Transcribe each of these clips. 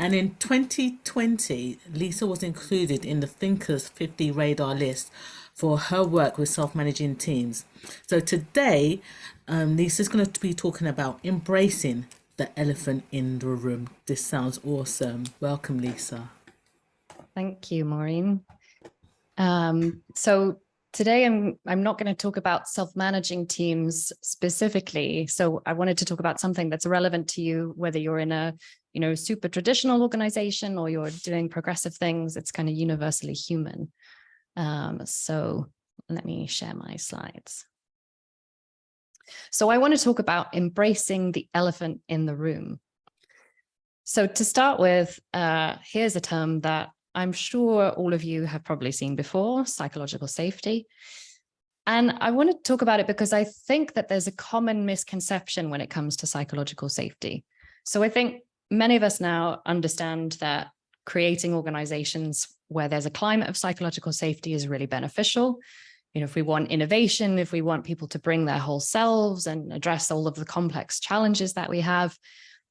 And in 2020, Lisa was included in the Thinkers50 Radar List for her work with self-managing teams. So today, Lisa's going to be talking about embracing the elephant in the room. This sounds awesome. Welcome, Lisa. Thank you, Maureen. So today I'm not going to talk about self-managing teams specifically. So I wanted to talk about something that's relevant to you, whether you're in a super traditional organization or you're doing progressive things. It's kind of universally human. So let me share my slides. So I want to talk about embracing the elephant in the room. So to start with, here's a term that I'm sure all of you have probably seen before: psychological safety. And I want to talk about it because I think that there's a common misconception when it comes to psychological safety. So I think many of us now understand that creating organizations where there's a climate of psychological safety is really beneficial. If we want innovation, if we want people to bring their whole selves and address all of the complex challenges that we have,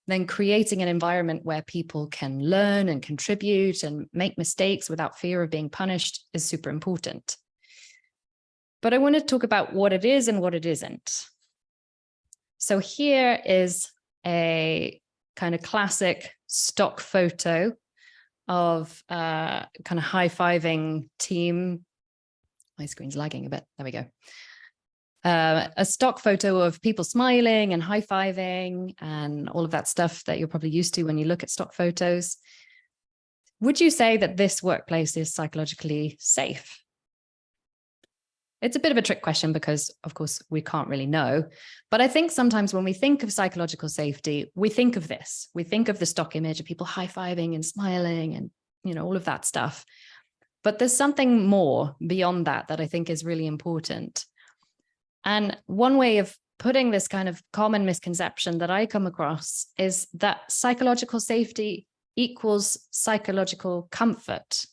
then creating an environment where people can learn and contribute and make mistakes without fear of being punished is super important. But I want to talk about what it is and what it isn't. So here is a kind of classic stock photo of kind of high-fiving team. My screen's lagging a bit. There we go. A stock photo of people smiling and high-fiving and all of that stuff that you're probably used to when you look at stock photos. Would you say that this workplace is psychologically safe? It's a bit of a trick question because, of course, we can't really know. But I think sometimes when we think of psychological safety, we think of this. We think of the stock image of people high-fiving and smiling and, all of that stuff. But there's something more beyond that I think is really important. And one way of putting this kind of common misconception that I come across is that psychological safety equals psychological comfort.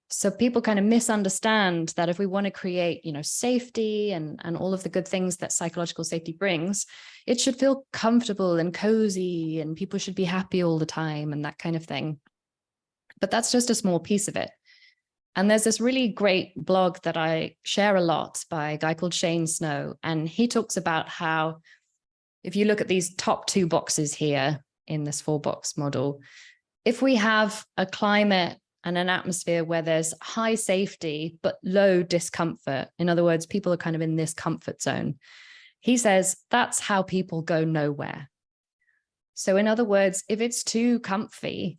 So people kind of misunderstand that if we want to create, safety and all of the good things that psychological safety brings, it should feel comfortable and cozy and people should be happy all the time and that kind of thing. But that's just a small piece of it. And there's this really great blog that I share a lot by a guy called Shane Snow. And he talks about how if you look at these top two boxes here in this 4-box model, if we have a climate and an atmosphere where there's high safety but low discomfort, in other words, people are kind of in this comfort zone, he says that's how people go nowhere. So in other words, if it's too comfy,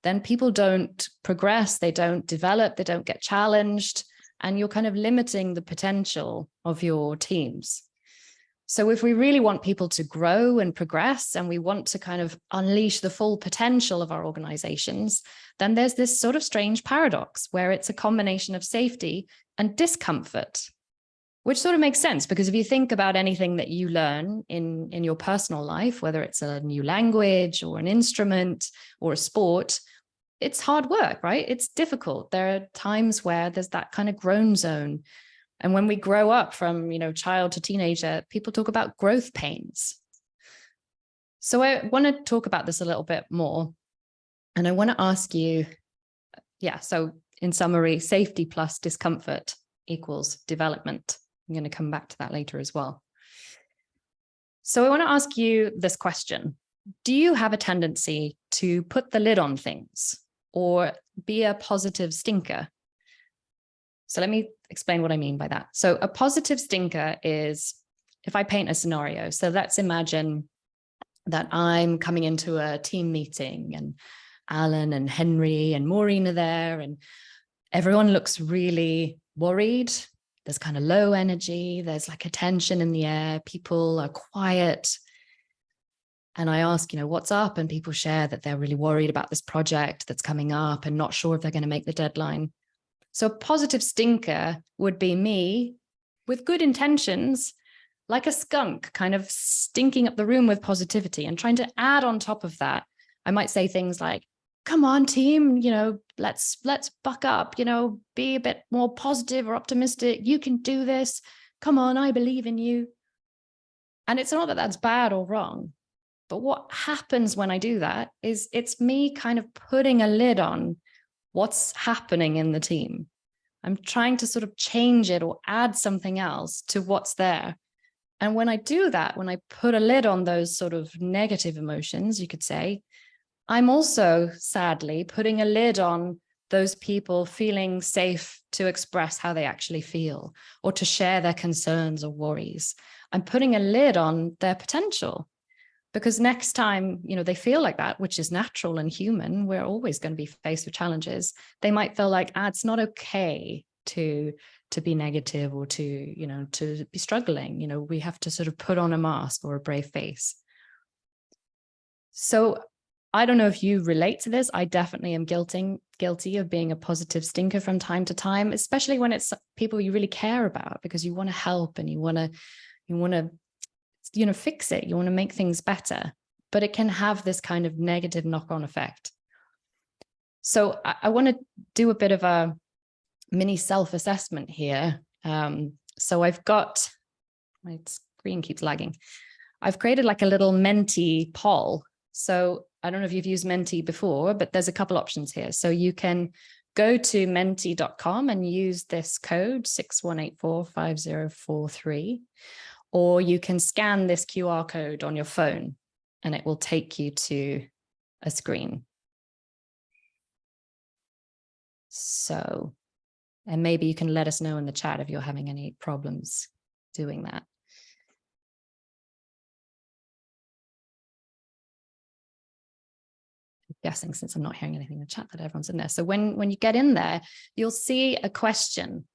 then people don't progress, they don't develop, they don't get challenged, and you're kind of limiting the potential of your teams. So if we really want people to grow and progress, and we want to kind of unleash the full potential of our organizations, then there's this sort of strange paradox where it's a combination of safety and discomfort, which sort of makes sense because if you think about anything that you learn in your personal life, whether it's a new language or an instrument or a sport, it's hard work, right? It's difficult. There are times where there's that kind of grown zone. And when we grow up from, child to teenager, people talk about growth pains. So I want to talk about this a little bit more. And I want to ask you, so in summary, safety plus discomfort equals development. I'm going to come back to that later as well. So I want to ask you this question. Do you have a tendency to put the lid on things or be a positive stinker? So let me explain what I mean by that. So a positive stinker is, if I paint a scenario, so let's imagine that I'm coming into a team meeting and Alan and Henry and Maureen are there and everyone looks really worried. There's kind of low energy. There's like a tension in the air. People are quiet. And I ask, what's up? And people share that they're really worried about this project that's coming up and not sure if they're going to make the deadline. So a positive stinker would be me with good intentions, like a skunk, kind of stinking up the room with positivity and trying to add on top of that. I might say things like, come on, team, let's buck up, be a bit more positive or optimistic. You can do this. Come on, I believe in you. And it's not that that's bad or wrong. But what happens when I do that is it's me kind of putting a lid on what's happening in the team. I'm trying to sort of change it or add something else to what's there. And when I do that, when I put a lid on those sort of negative emotions, you could say, I'm also sadly putting a lid on those people feeling safe to express how they actually feel or to share their concerns or worries. I'm putting a lid on their potential, because next time, they feel like that, which is natural and human, we're always going to be faced with challenges. They might feel like, it's not okay to be negative or to be struggling. We have to sort of put on a mask or a brave face. So I don't know if you relate to this. I definitely am guilty of being a positive stinker from time to time, especially when it's people you really care about, because you want to help and you want to fix it. You want to make things better, but it can have this kind of negative knock-on effect. So I want to do a bit of a mini self-assessment here. So I've got, my screen keeps lagging. I've created like a little Menti poll. So I don't know if you've used Menti before, but there's a couple options here. So you can go to menti.com and use this code 61845043, or you can scan this QR code on your phone and it will take you to a screen. So, and maybe you can let us know in the chat if you're having any problems doing that. Guessing, since I'm not hearing anything in the chat, that everyone's in there. So when you get in there, you'll see a question,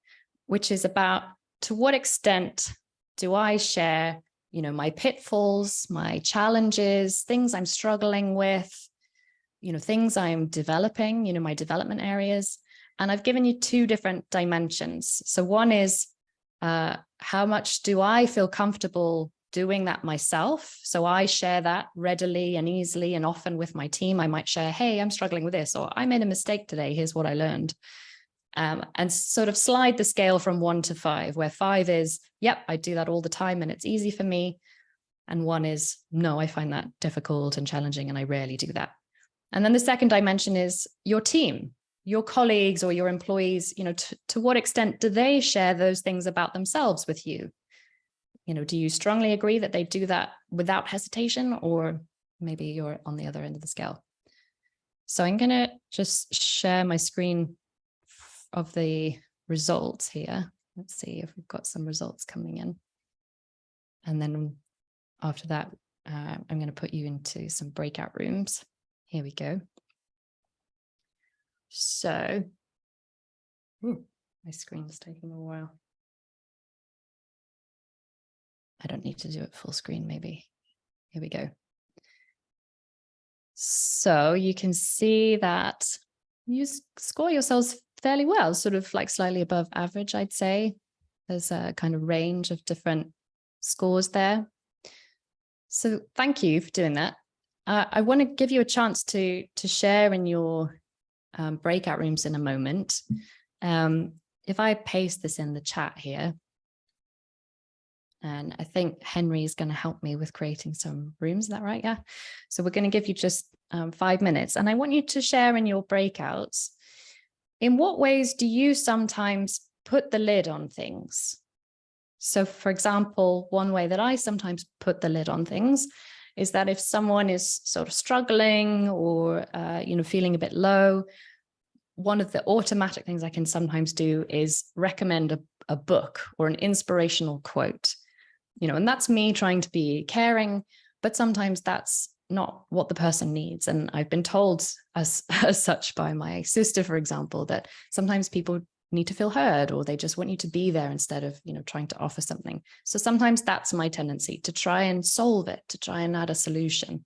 which is about, to what extent do I share, my pitfalls, my challenges, things I'm struggling with, things I'm developing, my development areas. And I've given you two different dimensions. So one is, how much do I feel comfortable doing that myself? So I share that readily and easily and often with my team. I might share, hey, I'm struggling with this, or I made a mistake today, here's what I learned. And sort of slide the scale from 1 to 5, where 5 is, yep, I do that all the time and it's easy for me. And 1 is, no, I find that difficult and challenging and I rarely do that. And then the second dimension is your team, your colleagues or your employees, to what extent do they share those things about themselves with you? Do you strongly agree that they do that without hesitation, or maybe you're on the other end of the scale? So I'm going to just share my screen of the results here. Let's see if we've got some results coming in. And then after that, I'm going to put you into some breakout rooms. Here we go. So, my screen's taking a while. I don't need to do it full screen, maybe. Here we go. So you can see that you score yourselves fairly well, sort of like slightly above average, I'd say. There's a kind of range of different scores there. So thank you for doing that. I want to give you a chance to share in your breakout rooms in a moment. If I paste this in the chat here, and I think Henry is going to help me with creating some rooms. Is that right? Yeah. So we're going to give you just 5 minutes. And I want you to share in your breakouts, in what ways do you sometimes put the lid on things? So for example, one way that I sometimes put the lid on things is that if someone is sort of struggling or, feeling a bit low, one of the automatic things I can sometimes do is recommend a book or an inspirational quote. And that's me trying to be caring, but sometimes that's not what the person needs. And I've been told as such by my sister, for example, that sometimes people need to feel heard, or they just want you to be there instead of, trying to offer something. So sometimes that's my tendency, to try and solve it, to try and add a solution.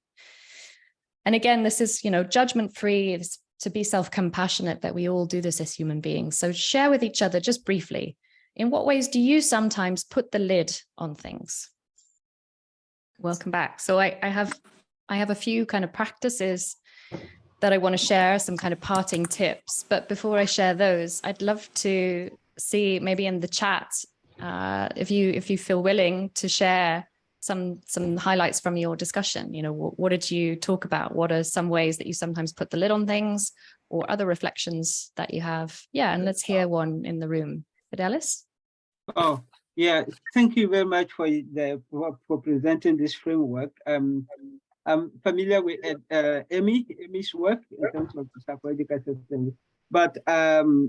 And again, this is, judgment-free. It's to be self-compassionate, that we all do this as human beings. So share with each other just briefly, in what ways do you sometimes put the lid on things? Welcome back. So I have a few kind of practices that I want to share, some kind of parting tips. But before I share those, I'd love to see maybe in the chat, if you feel willing to share some highlights from your discussion. You know, what did you talk about? What are some ways that you sometimes put the lid on things, or other reflections that you have? Yeah, and let's hear one in the room. Fidelis? Oh, yeah. Thank you very much for for presenting this framework. I'm familiar with Amy's work in terms of psychological systems. But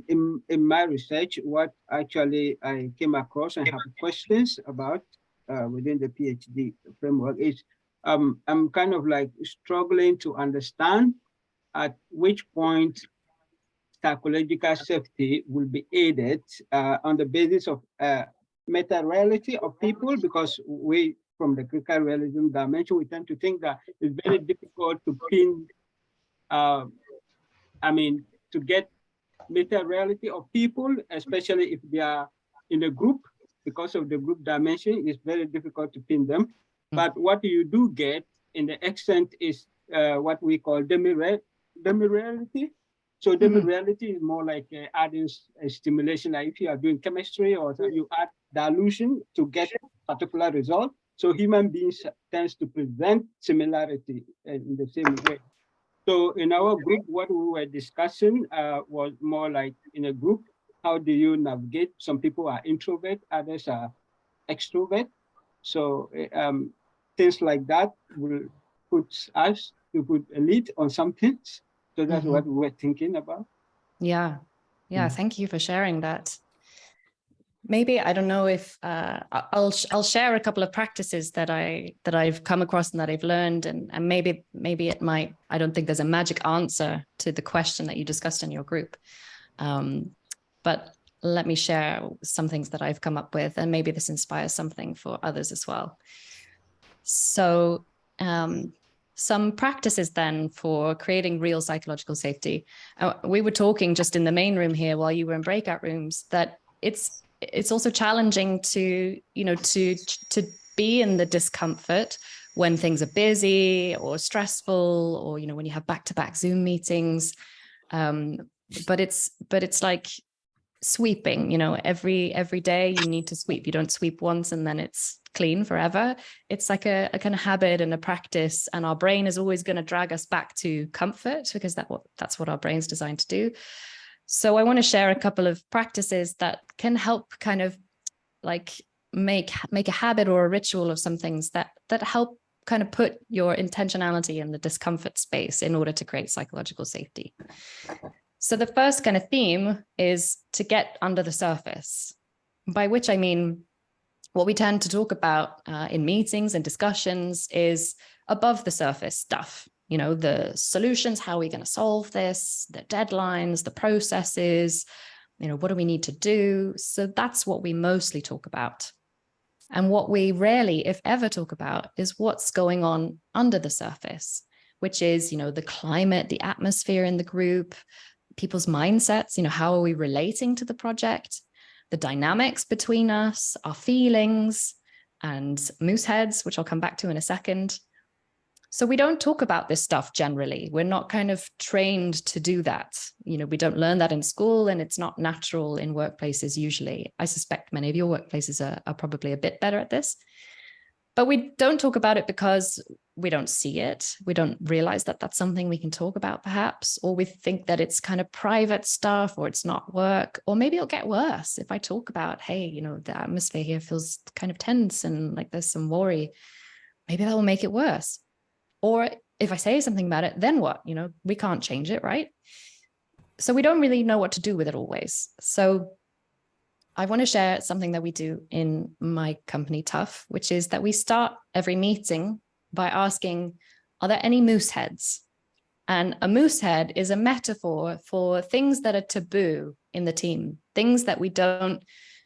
in my research, what actually I came across and have questions about within the PhD framework is I'm kind of like struggling to understand at which point psychological safety will be aided on the basis of meta-reality of people, because we, from the critical realism dimension, we tend to think that it's very difficult to pin, to get meta-reality of people, especially if they are in a group. Because of the group dimension, it's very difficult to pin them. But what you do get in the extent is what we call demi-reality. So demi-reality is more like adding a stimulation, like if you are doing chemistry or you add dilution to get a particular result. So human beings tends to present similarity in the same way. So in our group, what we were discussing was more like in a group, how do you navigate? Some people are introvert, others are extrovert. So things like that will put us to put a lead on some things. So that's what we were thinking about. Yeah. Thank you for sharing that. Maybe, I don't know if I'll share a couple of practices that I've come across and that I've learned, and maybe it might. I don't think there's a magic answer to the question that you discussed in your group, but let me share some things that I've come up with, and maybe this inspires something for others as well. So some practices then for creating real psychological safety. We were talking just in the main room here while you were in breakout rooms that it's also challenging to be in the discomfort when things are busy or stressful, or when you have back-to-back Zoom meetings. But it's like sweeping. Every day you need to sweep. You don't sweep once and then it's clean forever. It's like a kind of habit and a practice, and our brain is always going to drag us back to comfort, because that's what our brain's designed to do. So I want to share a couple of practices that can help kind of like make a habit or a ritual of some things that help kind of put your intentionality in the discomfort space in order to create psychological safety. So the first kind of theme is to get under the surface, by which I mean what we tend to talk about in meetings and discussions is above the surface stuff. The solutions, how are we going to solve this, the deadlines, the processes, what do we need to do? So that's what we mostly talk about. And what we rarely, if ever, talk about is what's going on under the surface, which is, the climate, the atmosphere in the group, people's mindsets, how are we relating to the project, the dynamics between us, our feelings, and moose heads, which I'll come back to in a second. So we don't talk about this stuff generally. We're not kind of trained to do that. We don't learn that in school, and it's not natural in workplaces usually. I suspect many of your workplaces are probably a bit better at this. But we don't talk about it because we don't see it. We don't realize that that's something we can talk about perhaps, or we think that it's kind of private stuff, or it's not work, or maybe it'll get worse if I talk about, hey, the atmosphere here feels kind of tense and like there's some worry. Maybe that will make it worse. Or if I say something about it, then what? We can't change it, right? So we don't really know what to do with it always. So I want to share something that we do in my company, Tuff, which is that we start every meeting by asking, are there any moose heads? And a moose head is a metaphor for things that are taboo in the team, things that we don't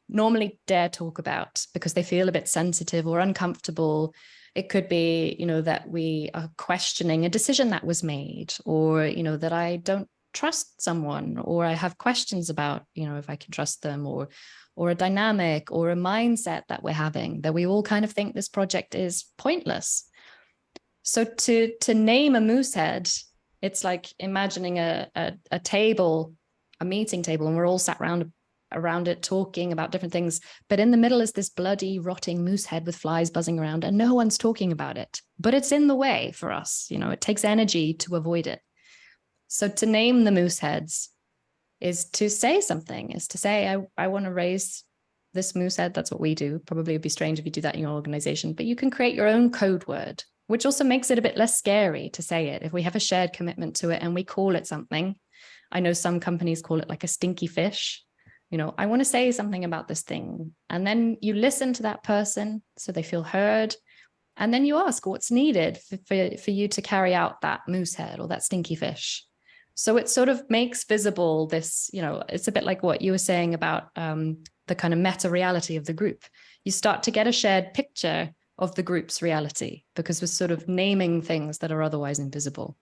normally dare talk about because they feel a bit sensitive or uncomfortable. It could be, that we are questioning a decision that was made, or, that I don't trust someone, or I have questions about, if I can trust them, or a dynamic or a mindset that we're having, that we all kind of think this project is pointless. So to name a moose head, it's like imagining a table, a meeting table, and we're all sat around around it talking about different things. But in the middle is this bloody, rotting moose head with flies buzzing around, and no one's talking about it. But it's in the way for us. You know, it takes energy to avoid it. So to name the moose heads is to say something, is to say, I want to raise this moose head. That's what we do. Probably it'd be strange if you do that in your organization, but you can create your own code word, which also makes it a bit less scary to say it. If we have a shared commitment to it and we call it something, I know some companies call it like a stinky fish. You know, I want to say something about this thing. And then you listen to that person so they feel heard. And then you ask what's needed for you to carry out that moose head or that stinky fish. So it sort of makes visible this, you know, it's a bit like what you were saying about the kind of meta reality of the group. You start to get a shared picture of the group's reality because we're sort of naming things that are otherwise invisible.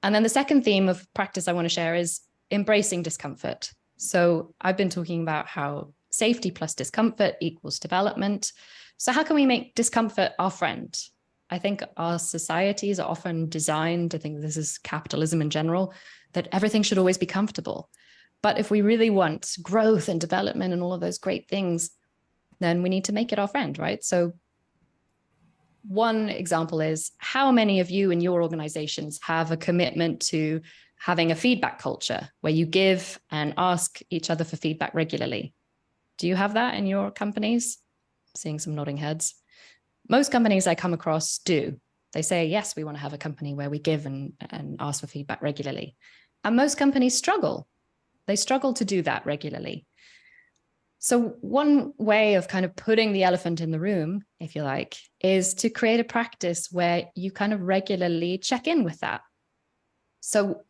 And then the second theme of practice I want to share is embracing discomfort. So I've been talking about how safety plus discomfort equals development. So how can we make discomfort our friend? I think our societies are often designed, I think this is capitalism in general, that everything should always be comfortable. But if we really want growth and development and all of those great things, then we need to make it our friend, right? So one example is how many of you in your organizations have a commitment to having a feedback culture where you give and ask each other for feedback regularly? Do you have that in your companies? Seeing some nodding heads. Most companies I come across do. They say, yes, we want to have a company where we give and ask for feedback regularly. And most companies struggle. They struggle to do that regularly. So one way of kind of putting the elephant in the room, if you like, is to create a practice where you kind of regularly check in with that. So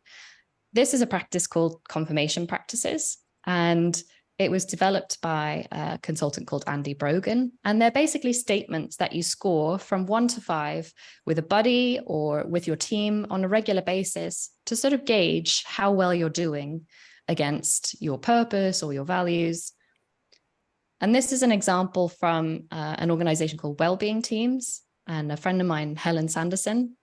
this is a practice called confirmation practices, and it was developed by a consultant called Andy Brogan. And they're basically statements that you score from 1 to 5 with a buddy or with your team on a regular basis to sort of gauge how well you're doing against your purpose or your values. And this is an example from an organization called Wellbeing Teams and a friend of mine, Helen Sanderson.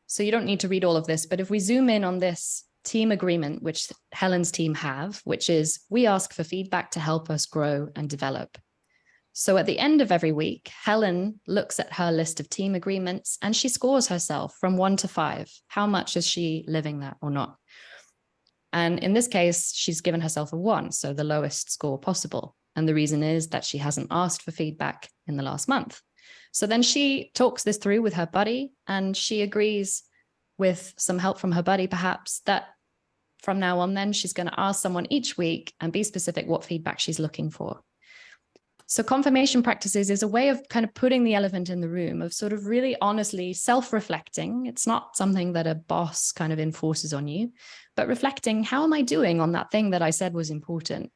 So you don't need to read all of this, but if we zoom in on this team agreement, which Helen's team have, which is we ask for feedback to help us grow and develop. So at the end of every week, Helen looks at her list of team agreements and she scores herself from 1 to 5. How much is she living that or not? And in this case, she's given herself a 1, so the lowest score possible. And the reason is that she hasn't asked for feedback in the last month. So then she talks this through with her buddy, and she agrees with some help from her buddy, perhaps, that from now on, then she's going to ask someone each week and be specific what feedback she's looking for. So confirmation practices is a way of kind of putting the elephant in the room, of sort of really honestly self-reflecting. It's not something that a boss kind of enforces on you, but reflecting, how am I doing on that thing that I said was important?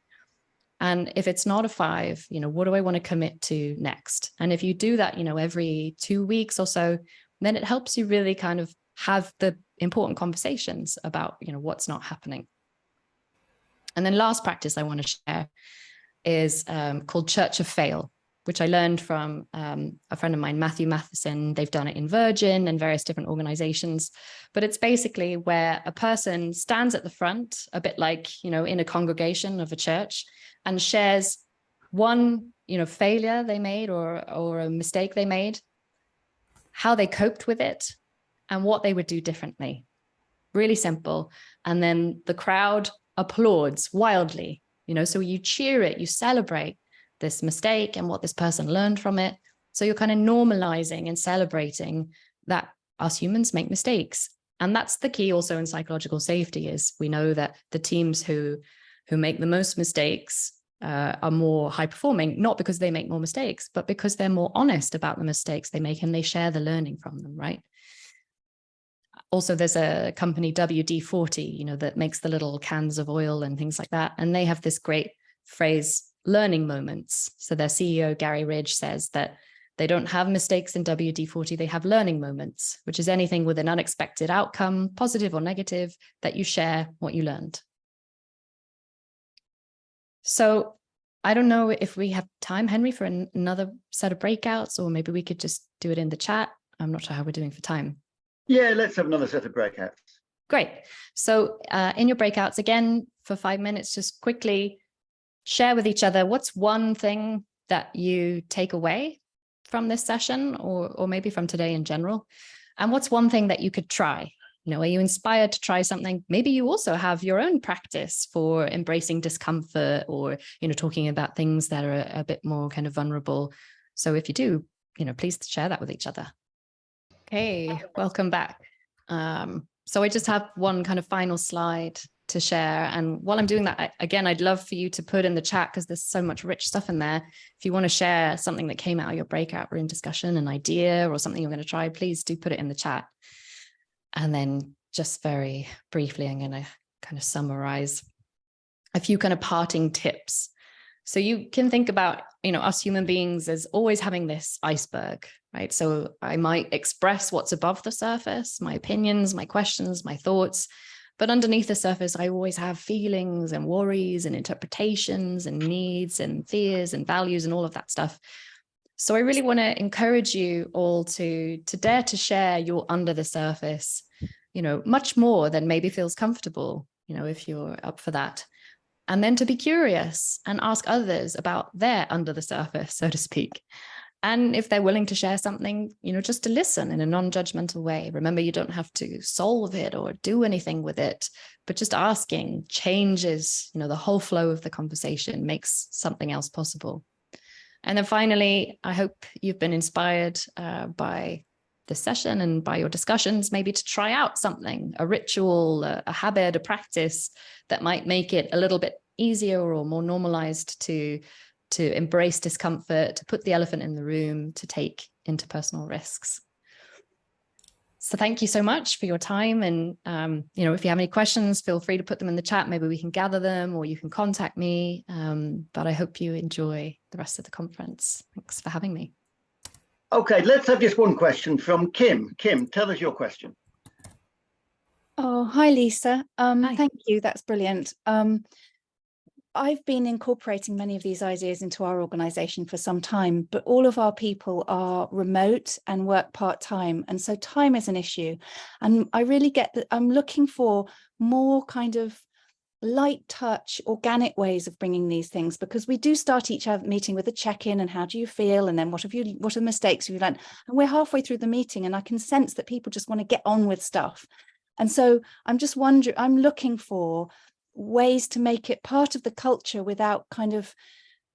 And if it's not a 5, you know, what do I want to commit to next? And if you do that, you know, every 2 weeks or so, then it helps you really kind of have the important conversations about, you know, what's not happening. And then last practice I want to share is called Church of Fail, which I learned from a friend of mine, Matthew Matheson. They've done it in Virgin and various different organizations, but it's basically where a person stands at the front, a bit like, you know, in a congregation of a church, and shares one, you know, failure they made or a mistake they made, how they coped with it, and what they would do differently. Really simple. And then the crowd applauds wildly, you know, so you cheer it, you celebrate this mistake and what this person learned from it. So you're kind of normalizing and celebrating that us humans make mistakes. And that's the key also in psychological safety, is we know that the teams who make the most mistakes are more high performing, not because they make more mistakes, but because they're more honest about the mistakes they make and they share the learning from them, right? Also, there's a company, WD-40, you know, that makes the little cans of oil and things like that. And they have this great phrase, learning moments. So their CEO, Gary Ridge, says that they don't have mistakes in WD-40, they have learning moments, which is anything with an unexpected outcome, positive or negative, that you share what you learned. So I don't know if we have time, Henry, for another set of breakouts, or maybe we could just do it in the chat. I'm not sure how we're doing for time. Yeah, let's have another set of breakouts. Great. So in your breakouts, again, for 5 minutes, just quickly share with each other what's one thing that you take away from this session, or maybe from today in general, and what's one thing that you could try. Are you inspired to try something? Maybe you also have your own practice for embracing discomfort, or talking about things that are a bit more kind of vulnerable. So if you do, please share that with each other. Okay, welcome back. So I just have one kind of final slide to share. And while I'm doing that, again, I'd love for you to put in the chat, because there's so much rich stuff in there. If you want to share something that came out of your breakout room discussion, an idea or something you're going to try, please do put it in the chat. And then just very briefly, I'm going to kind of summarize a few kind of parting tips. So you can think about, us human beings as always having this iceberg, right? So I might express what's above the surface, my opinions, my questions, my thoughts. But underneath the surface, I always have feelings and worries and interpretations and needs and fears and values and all of that stuff. So I really want to encourage you all to dare to share your under the surface, much more than maybe feels comfortable, if you're up for that. And then to be curious and ask others about their under the surface, so to speak. And if they're willing to share something, just to listen in a non-judgmental way. Remember, you don't have to solve it or do anything with it, but just asking changes, the whole flow of the conversation, makes something else possible. And then finally, I hope you've been inspired by this session and by your discussions, maybe to try out something, a ritual, a habit, a practice that might make it a little bit easier or more normalized to embrace discomfort, to put the elephant in the room, to take interpersonal risks. So thank you so much for your time. And, if you have any questions, feel free to put them in the chat. Maybe we can gather them, or you can contact me. But I hope you enjoy the rest of the conference. Thanks for having me. Okay, let's have just one question from Kim. Kim, tell us your question. Oh, hi, Lisa. Hi. Thank you. That's brilliant. I've been incorporating many of these ideas into our organization for some time, but all of our people are remote and work part-time. And so time is an issue. And I really get that I'm looking for more kind of light touch, organic ways of bringing these things, because we do start each meeting with a check-in and how do you feel? And then what are the mistakes have you learned? And we're halfway through the meeting and I can sense that people just want to get on with stuff. And so I'm just wondering, I'm looking for ways to make it part of the culture without kind of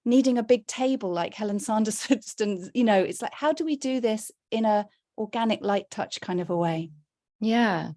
needing a big table like Helen Sanders suggested. It's like, how do we do this in a organic, light touch kind of a way? Yeah.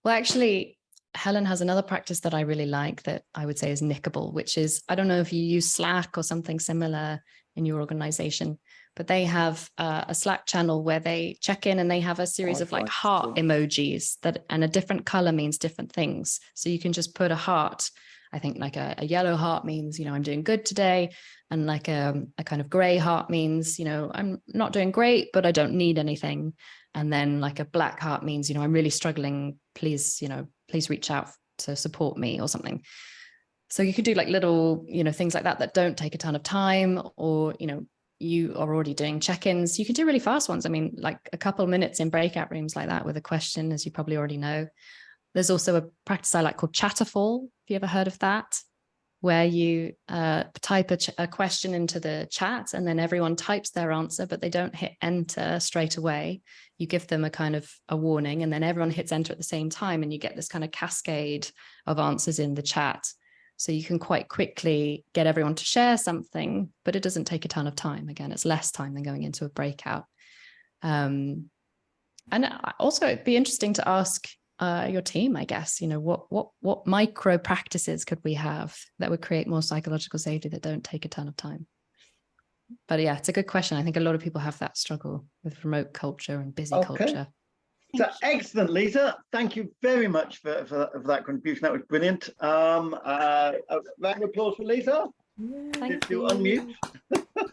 Well, actually, Helen has another practice that I really like that I would say is nickable, which is, I don't know if you use Slack or something similar in your organization, but they have a Slack channel where they check in and they have a series of like heart emojis and a different color means different things. So you can just put a heart. I think like a yellow heart means, I'm doing good today. And like a kind of gray heart means, I'm not doing great, but I don't need anything. And then like a black heart means, I'm really struggling. Please reach out to support me or something. So you could do like little, things like that don't take a ton of time, or, you are already doing check-ins. You can do really fast ones. I mean, like a couple of minutes in breakout rooms like that with a question, as you probably already know. There's also a practice I like called Chatterfall. Have you ever heard of that? Where you type a question into the chat and then everyone types their answer, but they don't hit enter straight away. You give them a kind of a warning and then everyone hits enter at the same time and you get this kind of cascade of answers in the chat. So you can quite quickly get everyone to share something, but it doesn't take a ton of time. Again, it's less time than going into a breakout. And also it'd be interesting to ask your team, I guess, what micro practices could we have that would create more psychological safety that don't take a ton of time? But yeah, it's a good question. I think a lot of people have that struggle with remote culture and busy culture. So excellent, Lisa. Thank you very much for that contribution. That was brilliant. Round of applause for Lisa. Thank you. you. Unmute.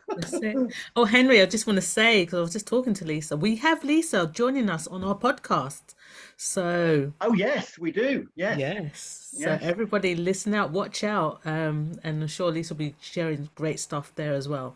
That's it. Oh, Henry, I just want to say, because I was just talking to Lisa, we have Lisa joining us on our podcast. So oh yes, we do. Yes. So everybody listen out, watch out. And I'm sure Lisa will be sharing great stuff there as well.